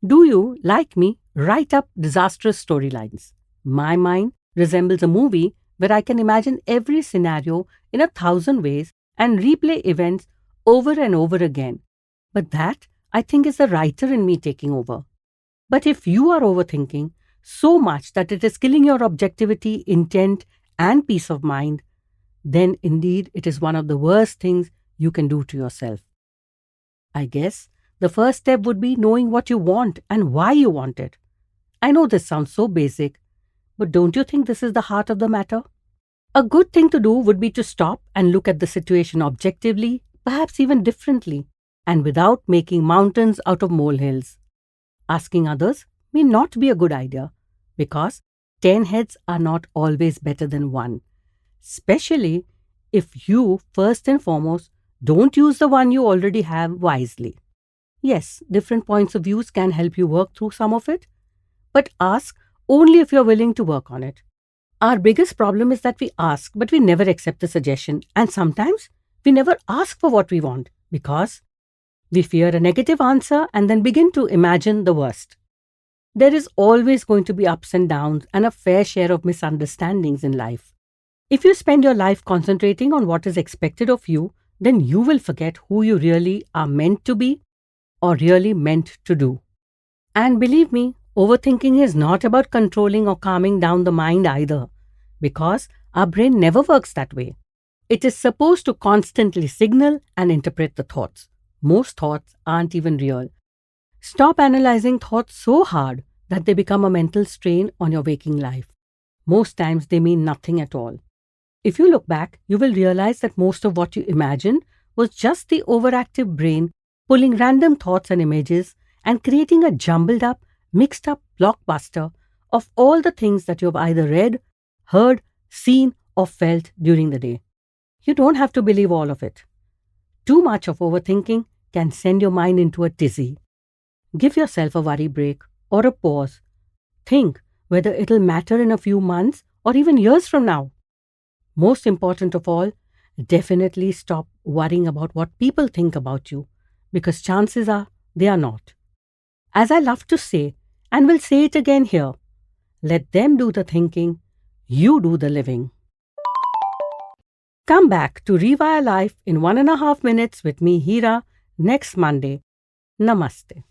Do you, like me, write up disastrous storylines? My mind resembles a movie where I can imagine every scenario in 1,000 ways and replay events over and over again. But that, I think, is the writer in me taking over. But if you are overthinking so much that it is killing your objectivity, intent, and peace of mind, then indeed it is one of the worst things you can do to yourself. I guess the first step would be knowing what you want and why you want it. I know this sounds so basic, but don't you think this is the heart of the matter? A good thing to do would be to stop and look at the situation objectively, perhaps even differently, and without making mountains out of molehills. Asking others may not be a good idea because 10 heads are not always better than one, especially if you, first and foremost, don't use the one you already have wisely. Yes, different points of views can help you work through some of it, but ask only if you're willing to work on it. Our biggest problem is that we ask, but we never accept the suggestion, and sometimes we never ask for what we want because we fear a negative answer and then begin to imagine the worst. There is always going to be ups and downs and a fair share of misunderstandings in life. If you spend your life concentrating on what is expected of you, then you will forget who you really are meant to be or really meant to do. And believe me, overthinking is not about controlling or calming down the mind either, because our brain never works that way. It is supposed to constantly signal and interpret the thoughts. Most thoughts aren't even real. Stop analyzing thoughts so hard that they become a mental strain on your waking life. Most times they mean nothing at all. If you look back, you will realize that most of what you imagined was just the overactive brain pulling random thoughts and images and creating a jumbled up, mixed up blockbuster of all the things that you have either read, heard, seen, or felt during the day. You don't have to believe all of it. Too much of overthinking can send your mind into a tizzy. Give yourself a worry break or a pause. Think whether it'll matter in a few months or even years from now. Most important of all, definitely stop worrying about what people think about you, because chances are they are not. As I love to say, and will say it again here, let them do the thinking, you do the living. Come back to Rewire Life in 1.5 minutes with me, Hira, next Monday. Namaste.